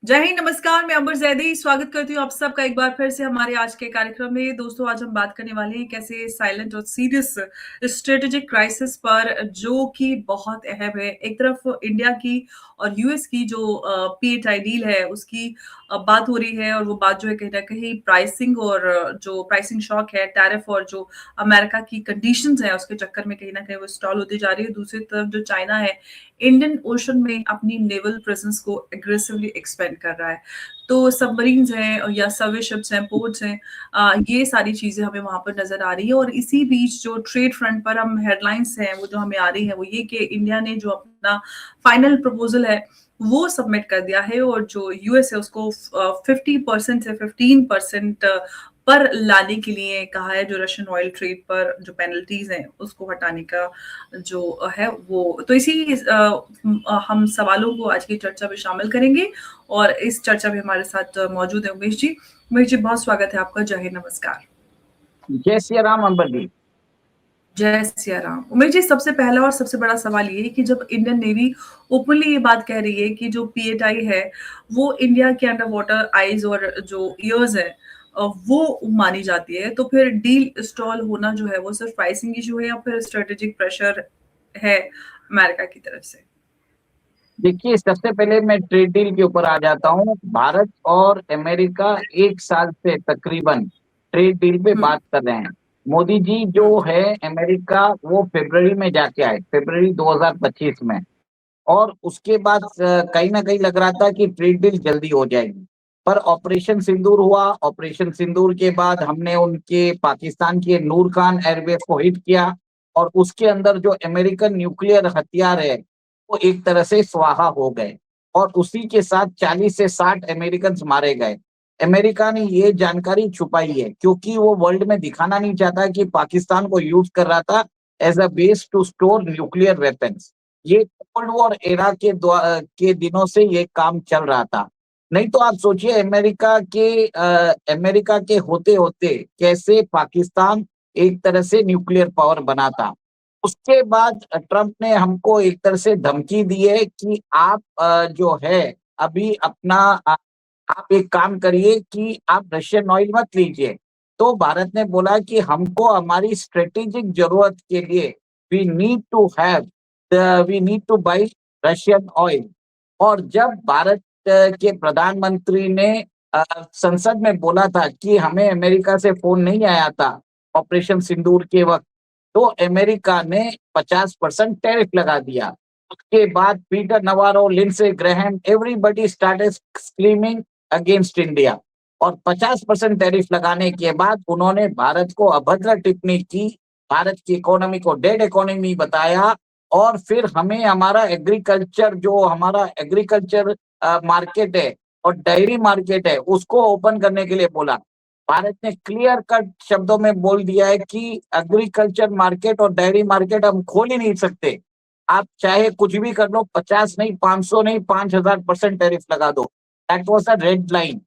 जय हिंद, नमस्कार। मैं अंबर जैदी स्वागत करती हूँ आप सबका एक बार फिर से हमारे आज के कार्यक्रम में। दोस्तों, आज हम बात करने वाले हैं कैसे साइलेंट और सीरियस स्ट्रेटेजिक क्राइसिस पर, जो कि बहुत अहम है। एक तरफ इंडिया की और यूएस की जो पीएटीआई डील है उसकी बात हो रही है, और वो बात जो है कहीं ना कहीं प्राइसिंग और जो प्राइसिंग शॉक है, टैरिफ और जो अमेरिका की कंडीशंस है उसके चक्कर में कहीं ना कहीं वो स्टॉल होती जा रही है। दूसरी तरफ जो चाइना है, इंडियन ओशन में अपनी नेवल प्रेजेंस को एग्रेसिवली एक्सपेंड कर रहा है। तो सबमरीन्स हैं या सर्वे शिप्स हैं, पोर्ट्स हैं, ये सारी चीजें हमें वहां पर नजर आ रही है। और इसी बीच जो ट्रेड फ्रंट पर हम हेडलाइंस हैं वो जो हमें आ रही है वो ये कि इंडिया ने जो अपना फाइनल प्रपोजल है वो सबमिट कर दिया है, और जो यूएस है उसको 50% से 15% पर लाने के लिए कहा है। जो रशियन ऑयल ट्रेड पर जो पेनल्टीज हैं उसको हटाने का जो है वो। तो इसी हम सवालों को आज की चर्चा में शामिल करेंगे, और इस चर्चा में हमारे साथ मौजूद है उमेश जी। उमेश जी, बहुत स्वागत है आपका। जय हिंद, नमस्कार। जय सिया राम अंबर जी। जय सिया राम। उमेश जी, सबसे पहला और सबसे बड़ा सवाल ये है कि जब इंडियन नेवी ओपनली ये बात कह रही है कि जो पीएटीआई है वो इंडिया के अंडर वाटर आईज और जो ईयर्स है वो मानी जाती है, तो फिर डील स्टॉल होना जो है वो सिर्फ प्राइसिंग इशू है या फिर स्ट्रेटेजिक प्रेशर है अमेरिका की तरफ से? देखिए, सबसे पहले मैं ट्रेड डील के ऊपर आ जाता हूँ। भारत और अमेरिका 1 साल से तकरीबन ट्रेड डील पे हम्म। बात कर रहे हैं। मोदी जी जो हम्म। है अमेरिका, वो फरवरी में जाके आए, फरवरी 2025 में। और उसके बाद कहीं ना कहीं लग रहा था कि ट्रेड डील जल्दी हो जाएगी, पर ऑपरेशन सिंदूर हुआ। ऑपरेशन सिंदूर के बाद हमने उनके पाकिस्तान के नूर खान एयरबेस को हिट किया, और उसके अंदर जो अमेरिकन न्यूक्लियर हथियार है वो एक तरह से स्वाहा हो गए, और उसी के साथ 40 से 60 अमेरिकन मारे गए। अमेरिका ने ये जानकारी छुपाई है क्योंकि वो वर्ल्ड में दिखाना नहीं चाहता कि पाकिस्तान को यूज कर रहा था as a base to store nuclear weapons. ये कोल्ड वॉर एरा के दिनों से ये काम चल रहा था। नहीं तो आप सोचिए, अमेरिका के होते होते कैसे पाकिस्तान एक तरह से न्यूक्लियर पावर बना था। उसके बाद ट्रंप ने हमको एक तरह से धमकी दी है कि आप जो है अभी अपना आप एक काम करिए कि आप रशियन ऑयल मत लीजिए। तो भारत ने बोला कि हमको हमारी स्ट्रेटेजिक जरूरत के लिए we need to have we need to buy Russian oil. और जब भारत के प्रधानमंत्री ने संसद में बोला था कि हमें अमेरिका से फोन नहीं आया था ऑपरेशन सिंदूर के वक्त, तो अमेरिका ने 50% टैरिफ लगा दिया। उसके बाद Peter Navarro, Lindsey Graham, everybody started screaming against India. और 50% टैरिफ लगाने के बाद उन्होंने भारत को अभद्र टिप्पणी की, भारत की इकोनॉमी को डेड इकोनॉमी बताया, और फिर हमें हमारा एग्रीकल्चर मार्केट है और डेयरी मार्केट है उसको ओपन करने के लिए बोला। भारत ने क्लियर कट शब्दों में बोल दिया है कि एग्रीकल्चर मार्केट और डेयरी मार्केट हम खोल ही नहीं सकते। आप चाहे कुछ भी कर लो, 50 नहीं, 500 नहीं, 5000% टैरिफ लगा दो। That was a red line.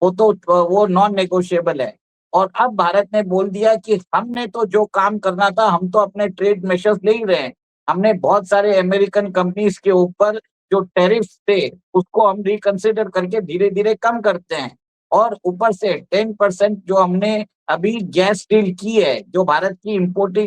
वो नॉन नेगोशिएबल है। और अब भारत ने बोल दिया कि हमने तो जो काम करना था, हम तो अपने ट्रेड मेजर्स ले ही रहे हैं। हमने बहुत सारे अमेरिकन कंपनीज के ऊपर जो टैरिफ थे उसको हम रिकंसिडर करके धीरे धीरे कम करते हैं। और ऊपर से 10% जो हमने अभी गैस डील की है, जो भारत की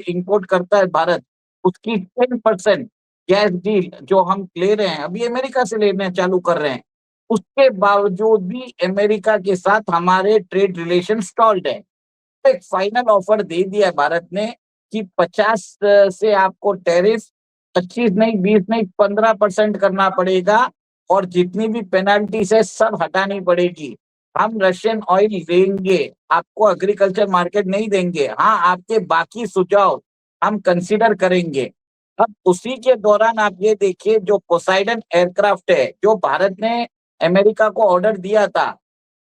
इंपोर्ट करता है भारत, उसकी 10% गैस डील जो हम ले रहे हैं, अभी अमेरिका से लेना चालू कर रहे हैं। उसके बावजूद भी अमेरिका के साथ हमारे ट्रेड रिलेशन स्टॉल्ड है। तो एक फाइनल ऑफर दे दिया है भारत ने कि 50 से आपको टैरिफ 25 नहीं, 20 नहीं, 15% करना पड़ेगा, और जितनी भी पेनाल्टीज है सब हटानी पड़ेगी। हम रशियन ऑयल देंगे, आपको एग्रीकल्चर मार्केट नहीं देंगे। हाँ, आपके बाकी सुझाव हम कंसीडर करेंगे। अब उसी के दौरान आप ये देखिए, जो पोसाइडन एयरक्राफ्ट है जो भारत ने अमेरिका को ऑर्डर दिया था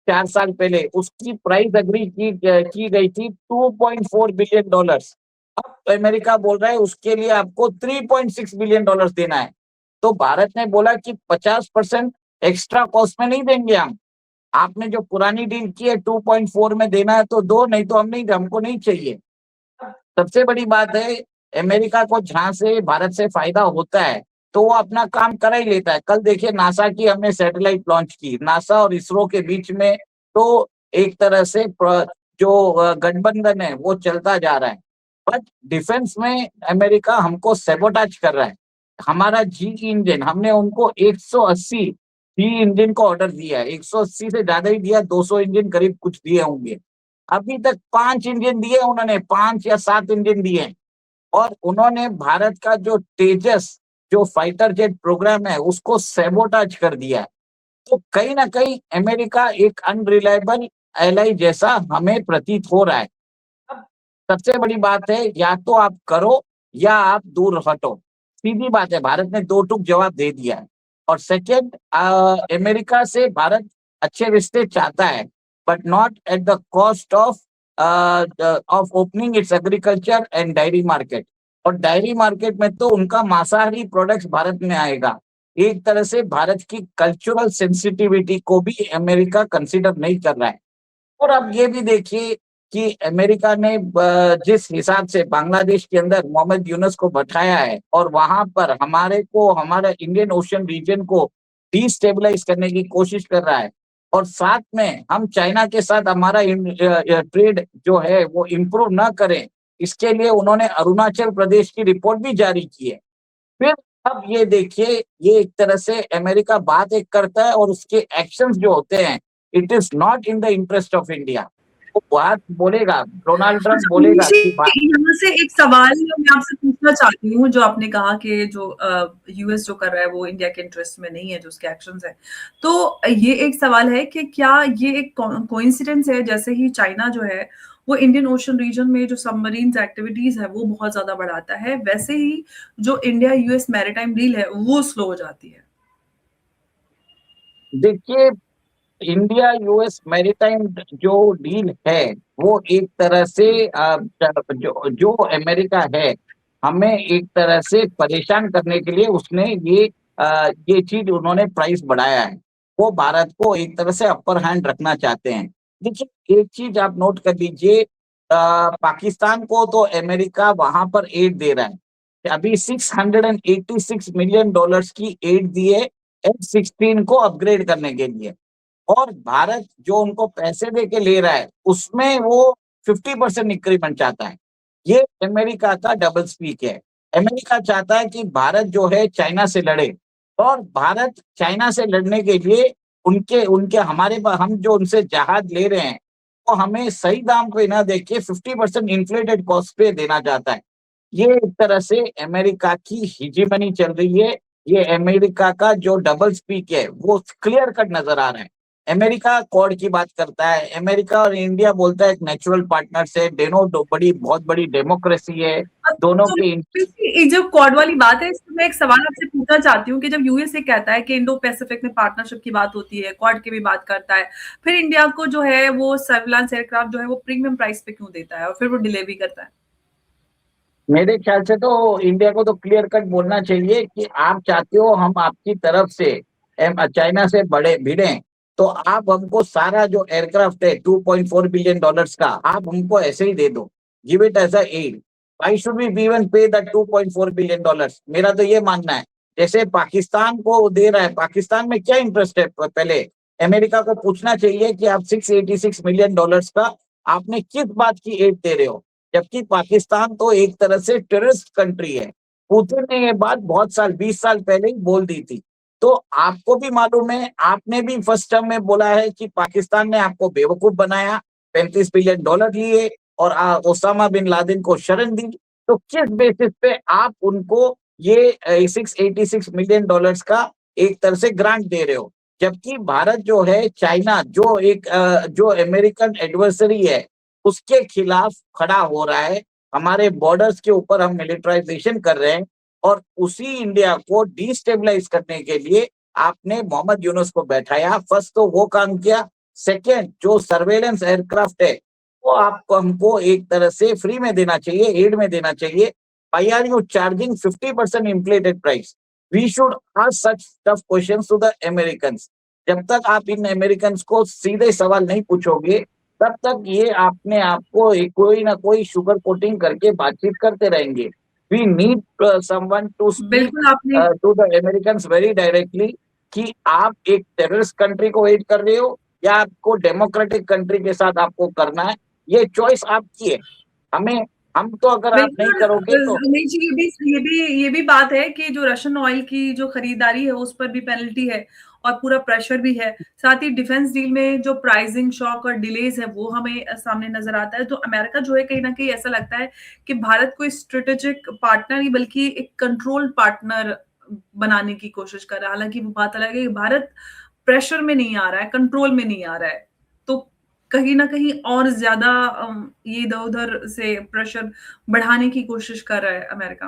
4 साल पहले, उसकी प्राइस अग्री की गई थी $2.4 बिलियन। अब अमेरिका बोल रहा है उसके लिए आपको $3.6 बिलियन देना है। तो भारत ने बोला कि 50% एक्स्ट्रा कॉस्ट में नहीं देंगे हम। आपने जो पुरानी डील की है 2.4 में देना है तो दो, नहीं तो हमको नहीं चाहिए। सबसे बड़ी बात है, अमेरिका को जहां से भारत से फायदा होता है तो वो अपना काम कर ही लेता है। कल देखिए नासा की हमने सैटेलाइट लॉन्च की, नासा और इसरो के बीच में तो एक तरह से जो गठबंधन है वो चलता जा रहा है। बट डिफेंस में अमेरिका हमको सैबोटाज कर रहा है। हमारा जी इंजन हमने उनको 180 जी इंजन को ऑर्डर दिया है, 180 से ज्यादा ही दिया, 200 इंजन करीब कुछ दिए होंगे। अभी तक 5 इंजन दिए उन्होंने, 5 या 7 इंजन दिए हैं। और उन्होंने भारत का जो तेजस जो फाइटर जेट प्रोग्राम है उसको सैबोटाज कर दिया है। तो कहीं ना कहीं अमेरिका एक अनरिलायबल एलाई जैसा हमें प्रतीत हो रहा है। अब सबसे बड़ी बात है, या तो आप करो या आप दूर हटो। सीधी बात है, भारत ने दो टूक जवाब दे दिया है। और सेकेंड, अमेरिका से भारत अच्छे रिश्ते चाहता है, but not at the cost of opening it's agriculture and diary market. और डायरी मार्केट में तो उनका मांसाहारी प्रोडक्ट्स भारत में आएगा। एक तरह से भारत की कल्चरल सेंसिटिविटी को भी अमेरिका कंसिडर नहीं कर रहा है। और अब ये भी देखिए कि अमेरिका ने जिस हिसाब से बांग्लादेश के अंदर मोहम्मद यूनुस को बैठाया है और वहां पर हमारा इंडियन ओशन रीजन को डिस्टेबलाइज करने की कोशिश कर रहा है। और साथ में हम चाइना के साथ हमारा ट्रेड जो है वो इम्प्रूव ना करें, इसके लिए उन्होंने अरुणाचल प्रदेश की रिपोर्ट भी जारी की है। फिर अब ये देखिए, ये एक तरह से अमेरिका बात एक करता है और उसके एक्शंस जो होते हैं, it is not in the interest of India. वो बात बोलेगा, डोनाल्ड ट्रंप अच्छा, बोलेगा मुझे कि यहाँ से एक सवाल मैं आपसे पूछना चाहती हूँ, जो आपने कहा कि जो यूएस जो कर रहा है वो इंडिया के इंटरेस्ट में नहीं है, जो उसके एक्शंस हैं। तो ये एक सवाल है कि क्या ये एक कोइंसिडेंस है, जैसे ही चाइना जो है वो इंडियन ओशन रीजन में जो सबमरीन एक्टिविटीज है वो बहुत ज्यादा बढ़ाता है, वैसे ही जो इंडिया यूएस मैरीटाइम डील है वो स्लो हो जाती है। देखिए, इंडिया यूएस मैरीटाइम जो डील है वो एक तरह से जो जो अमेरिका है हमें एक तरह से परेशान करने के लिए उसने ये चीज उन्होंने प्राइस बढ़ाया है। वो भारत को एक तरह से अपर हैंड रखना चाहते हैं। देखिए, एक चीज आप नोट कर लीजिए, पाकिस्तान को तो अमेरिका वहां पर एड दे रहा है। अभी $686 मिलियन की एड दी है F-16 को अपग्रेड करने के लिए। और भारत जो उनको पैसे दे के ले रहा है उसमें वो 50% इंक्रीमेंट चाहता है। ये अमेरिका का डबल स्पीक है। अमेरिका चाहता है कि भारत जो है चाइना से लड़े, और भारत चाइना से लड़ने के लिए उनके उनके हम जो उनसे जहाज ले रहे हैं वो हमें सही दाम पे ना देके 50% इन्फ्लेटेड कॉस्ट पे देना चाहता है। ये एक तरह से अमेरिका की हिजीमनी चल रही है। ये अमेरिका का जो डबल स्पीक है वो क्लियर कट नजर आ रहा है। अमेरिका क्वाड की बात करता है, अमेरिका और इंडिया बोलता है एक नेचुरल पार्टनर्स है, दोनों बहुत बड़ी डेमोक्रेसी है। दोनों तो के ये जो क्वाड वाली बात है, इसमें मैं एक सवाल आपसे पूछना चाहती हूँ कि जब यूएसए कहता है कि इंडो पैसिफिक में पार्टनरशिप की बात होती है, क्वाड की भी बात करता है, फिर इंडिया को जो है वो सर्विलांस एयरक्राफ्ट जो है वो प्रीमियम प्राइस पे क्यों देता है और फिर वो डिले भी करता है? मेरे ख्याल से तो इंडिया को तो क्लियर कट बोलना चाहिए कि आप चाहते हो हम आपकी तरफ से चाइना से बड़े भिड़े, तो आप हमको सारा जो एयरक्राफ्ट है $2.4 बिलियन का आप हमको ऐसे ही दे दो, give it as aid. Why should we even pay the $2.4 billion? मेरा तो ये मानना है। जैसे पाकिस्तान को दे रहा है, पाकिस्तान में क्या इंटरेस्ट है? पहले अमेरिका को पूछना चाहिए कि आप $686 मिलियन का आपने किस बात की एड दे रहे हो, जबकि पाकिस्तान तो एक तरह से टेररिस्ट कंट्री है। पुतिन ने ये बात बहुत साल 20 साल पहले ही बोल दी थी। तो आपको भी मालूम है, आपने भी फर्स्ट टर्म में बोला है कि पाकिस्तान ने आपको बेवकूफ बनाया, $35 बिलियन लिए और ओसामा बिन लादेन को शरण दी। तो किस बेसिस पे आप उनको ये $686 मिलियन का एक तरह से ग्रांट दे रहे हो, जबकि भारत जो है चाइना जो अमेरिकन एडवर्सरी है उसके खिलाफ खड़ा हो रहा है। हमारे बॉर्डर्स के ऊपर हम मिलिटराइजेशन कर रहे हैं, और उसी इंडिया को डिस्टेबलाइज करने के लिए आपने मोहम्मद यूनुस को बैठाया। फर्स्ट तो वो काम किया। सेकेंड, जो सर्वेलेंस एयरक्राफ्ट है वो आपको हमको एक तरह से फ्री में देना चाहिए, एड में देना चाहिए। Why are you charging 50% inflated price? We should ask such tough questions to the Americans. जब तक आप इन अमेरिकन्स को सीधे सवाल नहीं पूछोगे, तब तक ये अपने आप को कोई ना कोई शुगर कोटिंग करके बातचीत करते रहेंगे। We need someone to speak बिल्कुल आपने to the Americans very directly कि आप एक टेररिस्ट कंट्री को एड कर रहे हो या आपको डेमोक्रेटिक कंट्री के साथ आपको करना है, ये चॉइस आपकी है। हमें हम तो अगर आप नहीं बिल्कुल करोगे तो नहीं जी, ये भी बात है कि जो रशियन ऑयल की जो खरीदारी है उस पर भी पेनल्टी है और पूरा प्रेशर भी है। साथ ही डिफेंस डील में जो प्राइसिंग शॉक और डिलेज है वो हमें सामने नजर आता है। तो अमेरिका जो है कहीं न कहीं ऐसा लगता है कि भारत को स्ट्रेटेजिक पार्टनर नहीं बल्कि एक कंट्रोल पार्टनर बनाने की कोशिश कर रहा है। हालाँकि वो बात अलग है कि भारत प्रेशर में नहीं आ रहा है, कंट्रोल में नहीं आ रहा है। तो कहीं न कहीं और ज़्यादा ये इधर-उधर से प्रेशर बढ़ाने की कोशिश कर रहा है अमेरिका।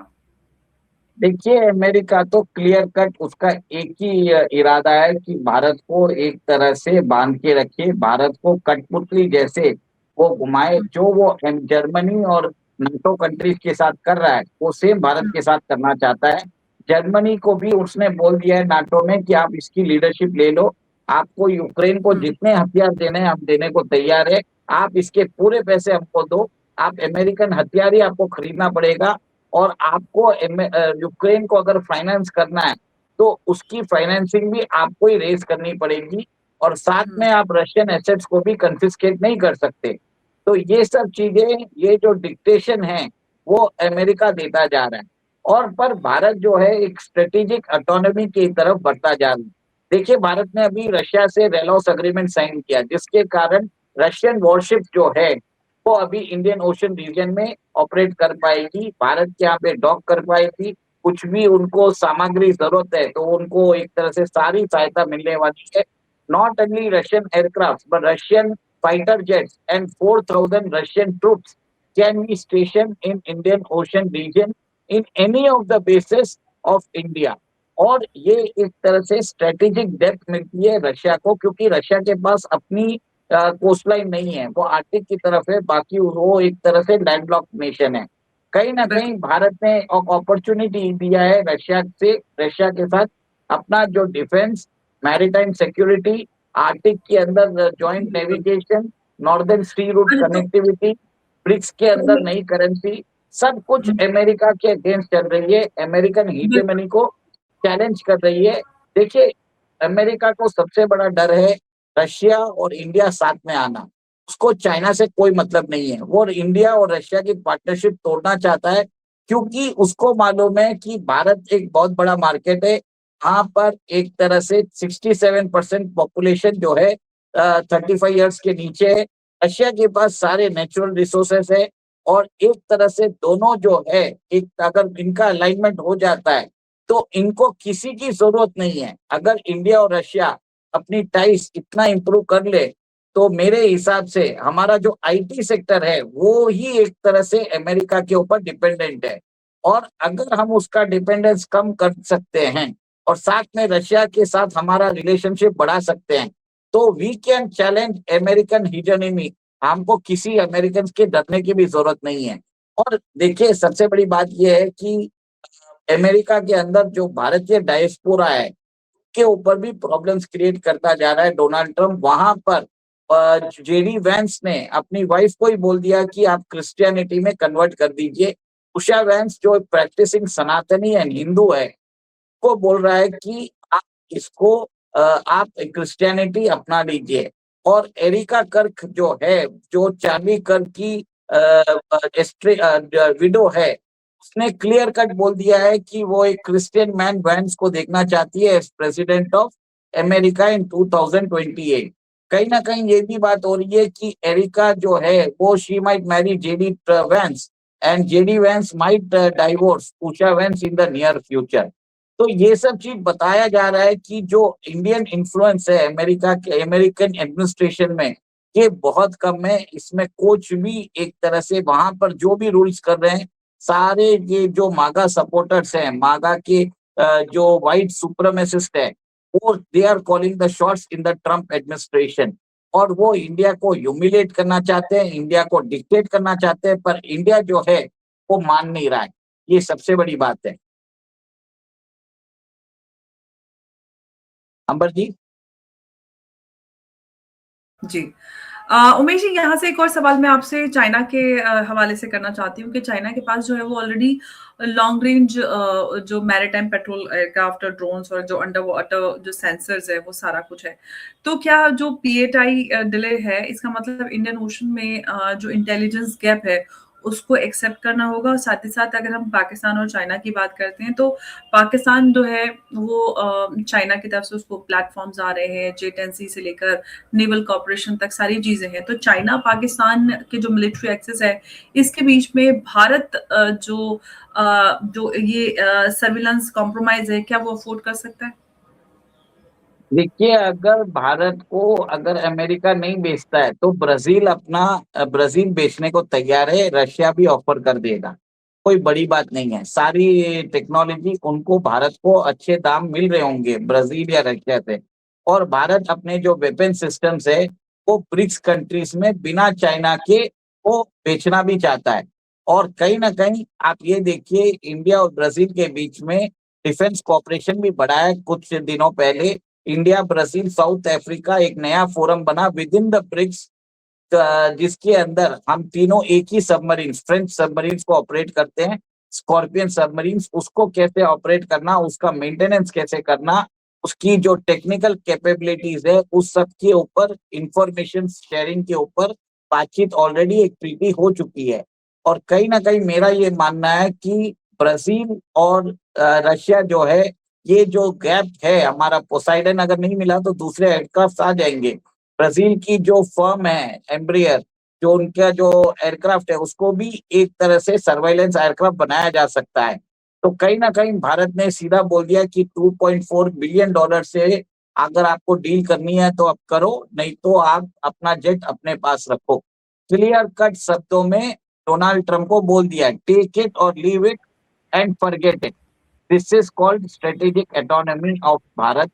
देखिए, अमेरिका तो क्लियर कट उसका एक ही इरादा है कि भारत को एक तरह से बांध के रखे, भारत को कठपुतली जैसे वो घुमाए, हुँ, जो वो जर्मनी और नाटो कंट्रीज के साथ कर रहा है, वो सेम भारत हुँ, के साथ करना चाहता है। जर्मनी को भी उसने बोल दिया है नाटो में कि आप इसकी लीडरशिप ले लो, आपको यूक्रेन को हुँ, जितने हथियार देने हैं, हम देने को तैयार है, आप इसके पूरे पैसे हमको दो, आप अमेरिकन हथियार ही आपको खरीदना पड़ेगा और आपको यूक्रेन को अगर फाइनेंस करना है, तो उसकी फाइनेंसिंग भी आपको ही रेज़ करनी पड़ेगी और साथ हुँ, में आप रशियन एसेट्स को भी कॉन्फिस्केट नहीं कर सकते। तो ये सब चीज़ें, ये जो डिक्टेशन है, वो अमेरिका देता जा रहा है और पर भारत जो है एक स्ट्रेटेजिक ऑटोनॉमी की तरफ बढ़ता जा रहा है। देखिए, भारत ने अभी रशिया से रेलॉस एग्रीमेंट साइन किया, जिसके कारण रशियन वॉरशिप जो है, वो अभी इंडियन ओशन रीजन में ऑपरेट कर पाएगी, भारत के यहाँ पे डॉक कर पाएगी, कुछ भी उनको सामग्री ज़रूरत है, तो उनको एक तरह से सारी सहायता मिलने वाली है। Not only Russian aircraft but Russian fighter jets and 4,000 Russian troops can be station in Indian Ocean region in any of the bases of India. और ये एक तरह से स्ट्रेटेजिक डेप्थ मिलती है रशिया को, क्योंकि रशिया के पास अपनी कोस्ट लाइन नहीं है, वो आर्टिक की तरफ है, बाकी वो एक तरह से लैंडलॉक्ड नेशन है। कहीं न बिल्कुल, कहीं भारत ने अपॉर्च्युनिटी दिया है रशिया के साथ अपना जो डिफेंस, मैरीटाइम सिक्योरिटी, आर्टिक के अंदर जॉइंट बिल्कुल। नेविगेशन, नॉर्दर्न सी रूट अरे तो कनेक्टिविटी, ब्रिक्स के तो अंदर नई करेंसी, सब कुछ हुँ, अमेरिका के अगेंस्ट चल रही है, अमेरिकन बिल्कुल, हीजेमनी को चैलेंज कर रही है। देखिए, अमेरिका को सबसे बड़ा डर है रशिया और इंडिया साथ में आना। उसको चाइना से कोई मतलब नहीं है। वो इंडिया और रशिया की पार्टनरशिप तोड़ना चाहता है, क्योंकि उसको मालूम है कि भारत एक बहुत बड़ा मार्केट है। वहाँ पर एक तरह से 67% पॉपुलेशन जो है 35 इयर्स के नीचे है। रशिया के पास सारे नेचुरल रिसोर्सेस है और एक तरह से दोनों जो है, एक अगर इनका अलाइनमेंट हो जाता है, तो इनको किसी की ज़रूरत नहीं है। अगर इंडिया और रशिया अपनी टाइस इतना इम्प्रूव कर ले, तो मेरे हिसाब से हमारा जो आईटी सेक्टर है, वो ही एक तरह से अमेरिका के ऊपर डिपेंडेंट है और अगर हम उसका डिपेंडेंस कम कर सकते हैं और साथ में रशिया के साथ हमारा रिलेशनशिप बढ़ा सकते हैं, तो वी कैन चैलेंज अमेरिकन हीजेमनी। हमको किसी अमेरिकन के डरने की भी ज़रूरत नहीं है। और देखिए, सबसे बड़ी बात ये है कि अमेरिका के अंदर जो भारतीय डायस्पोरा है, के ऊपर भी प्रॉब्लम्स क्रिएट करता जा रहा है डोनाल्ड ट्रम्प। वहां पर जेडी वैंस ने अपनी वाइफ को ही बोल दिया कि आप क्रिश्चियनिटी में कन्वर्ट कर दीजिए। उषा वैंस जो प्रैक्टिसिंग सनातनी एंड हिंदू है, को बोल रहा है कि आप इसको आप क्रिश्चियनिटी अपना लीजिए। और एरिका कर्क जो है, जो चार्ली कर्क की विडो है, उसने क्लियर कट बोल दिया है कि वो एक क्रिश्चियन मैन वैंस को देखना चाहती है as president of America in 2028। कहीं ना कहीं ये भी बात हो रही है कि एरिका जो है वो she might marry JD Vance and JD Vance might divorce Usha Vance in the near future. तो ये सब चीज बताया जा रहा है कि जो इंडियन इन्फ्लुएंस है अमेरिका के अमेरिकन एडमिनिस्ट्रेशन में, ये बहुत कम है। इसमें कुछ भी एक तरह से वहां पर जो भी रूल्स कर रहे हैं, सारे ये जो मागा सपोर्टर्स हैं, मागा के जो व्हाइट सुप्रीमेसिस्ट है, वो they are calling the shots in the Trump administration और वो इंडिया को ह्यूमिलेट करना चाहते हैं, इंडिया को डिक्टेट करना चाहते हैं, पर इंडिया जो है वो मान नहीं रहा है। ये सबसे बड़ी बात है। अंबर जी। जी। उमेश जी, यहाँ से एक और सवाल मैं आपसे चाइना के हवाले से करना चाहती हूँ कि चाइना के पास जो है वो ऑलरेडी लॉन्ग रेंज जो मैरीटाइम पेट्रोल एयरक्राफ्ट और ड्रोन्स और जो अंडर वाटर जो सेंसर्स है वो सारा कुछ है। तो क्या जो पीएटाई डिले है इसका मतलब इंडियन ओशन में जो इंटेलिजेंस गैप है उसको एक्सेप्ट करना होगा? और साथ ही साथ अगर हम पाकिस्तान और चाइना की बात करते हैं तो पाकिस्तान जो है वो चाइना की तरफ से उसको प्लेटफॉर्म्स आ रहे हैं, J10C से लेकर नेवल कॉर्पोरेशन तक सारी चीजें हैं। तो चाइना पाकिस्तान के जो मिलिट्री एक्सेस है इसके बीच में भारत जो ये सर्विलांस कॉम्प्रोमाइज है क्या वो अफोर्ड कर सकता है? देखिए, अगर भारत को अगर अमेरिका नहीं बेचता है तो ब्राजील अपना ब्राजील बेचने को तैयार है, रशिया भी ऑफर कर देगा। कोई बड़ी बात नहीं है, सारी टेक्नोलॉजी उनको भारत को अच्छे दाम मिल रहे होंगे ब्राजील या रशिया से। और भारत अपने जो वेपन सिस्टम्स है वो ब्रिक्स कंट्रीज में बिना चाइना के वो बेचना भी चाहता है। और कहीं ना कहीं आप ये देखिए, इंडिया और ब्राजील के बीच में डिफेंस कॉपरेशन भी बढ़ा है। कुछ दिनों पहले इंडिया, ब्राजील, साउथ अफ्रीका एक नया फोरम बना विद इन द ब्रिक्स, जिसके अंदर हम तीनों एक ही सबमरीन, फ्रेंच सबमरीन को ऑपरेट करते हैं, स्कॉर्पियन सबमरीन, उसको कैसे ऑपरेट करना, उसका मेंटेनेंस कैसे करना, उसकी जो टेक्निकल कैपेबिलिटीज है उस सब के ऊपर, इंफॉर्मेशन शेयरिंग के ऊपर बातचीत ऑलरेडी एक ट्रीटी हो चुकी है। और कहीं ना कहीं मेरा ये मानना है कि ब्राजील और रशिया जो है, ये जो गैप है हमारा, पोसाइडन अगर नहीं मिला तो दूसरे एयरक्राफ्ट आ जाएंगे। ब्राजील की जो फर्म है एम्ब्रियर, जो उनका जो एयरक्राफ्ट है उसको भी एक तरह से सर्वेलेंस एयरक्राफ्ट बनाया जा सकता है। तो कहीं ना कहीं भारत ने सीधा बोल दिया कि $2.4 बिलियन से अगर आपको डील करनी है तो आप करो, नहीं तो आप अपना जेट अपने पास रखो। क्लियर कट शब्दों में डोनाल्ड ट्रंप को बोल दिया, टेक इट और leave it and forget it. This is called strategic autonomy of Bharat.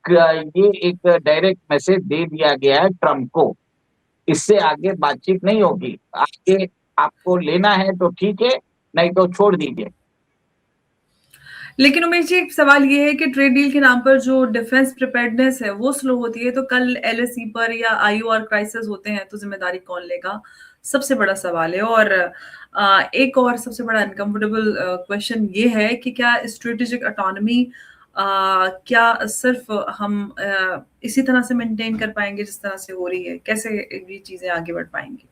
ये एक डायरेक्ट मैसेज दे दिया गया है ट्रम्प को। इससे आगे बातचीत नहीं होगी, आगे आपको लेना है तो ठीक है, नहीं तो छोड़ दीजिए। लेकिन उमेश जी, एक सवाल ये है कि ट्रेड डील के नाम पर जो डिफेंस प्रिपेयर्डनेस है वो स्लो होती है, तो कल एलएसी पर या आईओआर क्राइसिस होते हैं तो जिम्मेदारी कौन लेगा? सबसे बड़ा सवाल है। और एक और सबसे बड़ा अनकंफर्टेबल क्वेश्चन ये है कि क्या स्ट्रेटेजिक ऑटोनॉमी क्या सिर्फ हम इसी तरह से मेंटेन कर पाएंगे जिस तरह से हो रही है? कैसे ये चीजें आगे बढ़ पाएंगी?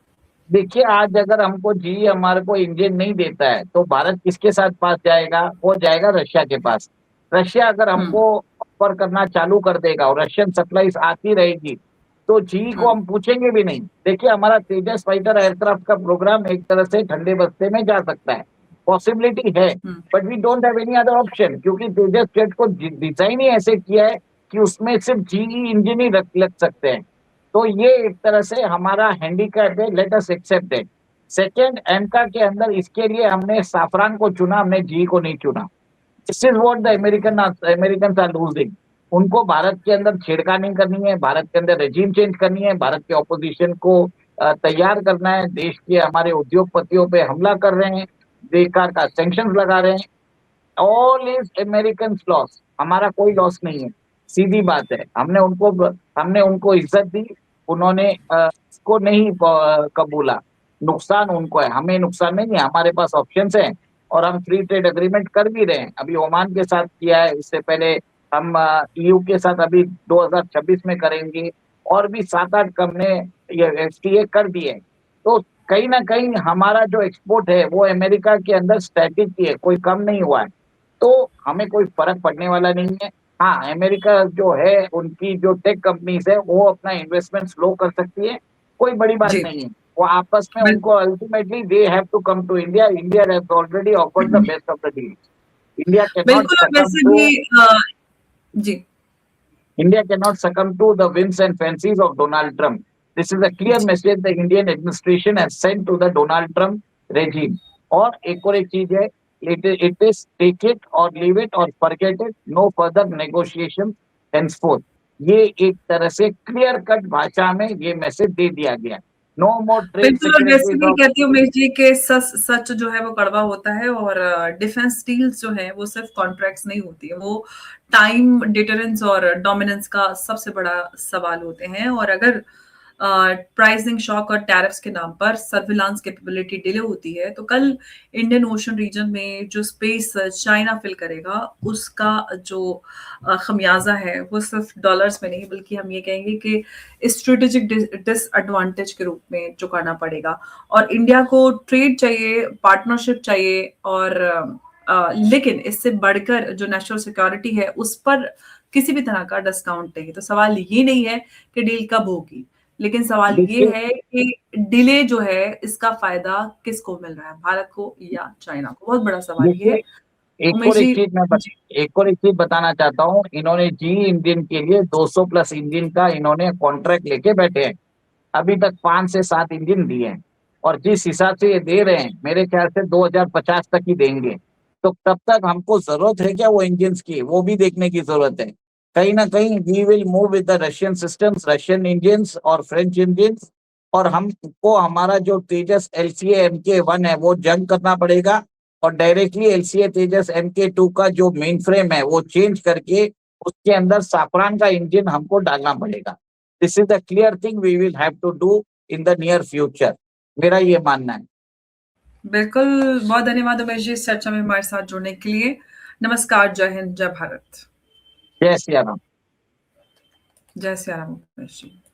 देखिए, आज अगर हमको जी हमारे को इंजन नहीं देता है तो भारत किसके साथ पास जाएगा? वो जाएगा रशिया के पास। रशिया अगर हम्म। हमको ऑफर करना चालू कर देगा और रशियन सप्लाईज आती रहेगी तो जी को हम्म। हम पूछेंगे भी नहीं। देखिए, हमारा तेजस फाइटर एयरक्राफ्ट का प्रोग्राम एक तरह से ठंडे बस्ते में जा सकता है, पॉसिबिलिटी है। Hmm. But we don't have any other option, क्योंकि तेजस जेट को डिजाइन ही ऐसे किया है कि उसमें सिर्फ जीई इंजन ही लग सकते हैं। तो ये एक तरह से हमारा हैंडीकैप है, let us accept it. Second, AMCA के अंदर इसके लिए हमने साफरान को चुना, हमने जी को नहीं चुना। This is what the American are losing. उनको भारत के अंदर छेड़खानी करनी है, भारत के अंदर रेजिम चेंज करनी है, भारत के ऑपोजिशन को तैयार करना है, देश के हमारे उद्योगपतियों पे हमला कर रहे हैं, बेकार का सैंक्शन लगा रहे हैं। ऑल इज अमेरिकन लॉस, हमारा कोई लॉस नहीं है। सीधी बात है, हमने उनको इज्जत दी, उन्होंने इसको नहीं कबूला। नुकसान उनको है, हमें नुकसान नहीं है। हमारे पास ऑप्शंस हैं और हम फ्री ट्रेड एग्रीमेंट कर भी रहे हैं। अभी ओमान के साथ किया है, इससे पहले हम ईयू के साथ अभी 2026 में करेंगे, और भी 7-8 हमने ये एफटीए कर दिए। तो कहीं ना कहीं हमारा जो एक्सपोर्ट है वो अमेरिका के अंदर स्टैटिक ही है, कोई कम नहीं हुआ है। तो हमें कोई फर्क पड़ने वाला नहीं है। हाँ, अमेरिका जो है, उनकी जो टेक कंपनीज है वो अपना इन्वेस्टमेंट स्लो कर सकती है, कोई बड़ी बात जी। नहीं है। वो आपस में बिल्कुल। उनको ultimately they have to come to India. India has already offered the best of the deal. India can not बिल्कुल। और सकम वैसे टू भी जी। India cannot succumb to the whims and fancies of Donald Trump. This is a clear message the Indian administration has sent to the Donald Trump regime. और एक चीज है, it is take it or leave it or forget it, no further negotiation henceforth. ये एक तरह से clear cut भाषा में ये मैसेज दे दिया गया। नो मोर ट्रेड बिल्कुल। और वैसे सिक्योरिटीज भी ऑफ। कहती हूँ उमेश जी के सच सच जो है वो कड़वा होता है। और डिफेंस डील्स जो है वो सिर्फ कॉन्ट्रैक्ट्स नहीं होती है, वो टाइम डिटरेंस और डोमिनेंस का सबसे बड़ा सवाल होते हैं। और अगर प्राइसिंग शॉक और टैरिफ्स के नाम पर सर्विलांस कैपेबिलिटी डिले होती है, तो कल इंडियन ओशन रीजन में जो स्पेस चाइना फिल करेगा, उसका जो खमियाजा है वो सिर्फ डॉलर्स में नहीं, बल्कि हम ये कहेंगे कि स्ट्रेटेजिक डिसएडवांटेज के रूप में चुकाना पड़ेगा। और इंडिया को ट्रेड चाहिए, पार्टनरशिप चाहिए, और लेकिन इससे बढ़कर जो नेशनल सिक्योरिटी है उस पर किसी भी तरह का डिस्काउंट नहीं। तो सवाल ये नहीं है कि डील कब होगी, लेकिन सवाल ये देखिए, है कि डिले जो है इसका फायदा किसको मिल रहा है, भारत को या चाइना को? बहुत बड़ा सवाल ये देखिए, है। उमेश जी। जी। एक और एक चीज बताना चाहता हूँ। इन्होंने जी इंजन के लिए 200 प्लस इंजन का इन्होंने कॉन्ट्रैक्ट लेके बैठे हैं। अभी तक 5 से 7 इंजन दिए हैं, और जिस हिसाब से ये दे रहे हैं, मेरे ख्याल से 2050 तक ही देंगे। तो तब तक हमको जरूरत है क्या वो इंजन की, वो भी देखने की जरूरत है। कहीं ना कहीं we will move with the Russian systems, Russian engine और फ्रेंच इंजन, और हमको हमारा जो तेजस LCA MK1 है वो जंग करना पड़ेगा, और डायरेक्टली LCA तेजस MK2 का जो मेन फ्रेम है वो चेंज करके उसके अंदर साफरान का इंजन हमको डालना पड़ेगा। This is the clear thing we will have to do in the near future. मेरा ये मानना है। बिल्कुल। बहुत धन्यवाद उमेश जी इस चर्चा में हमारे साथ जुड़ने के लिए। नमस्कार, जय हिंद, जय भारत। जय सिया राम। जय सिया राम उमेश जी।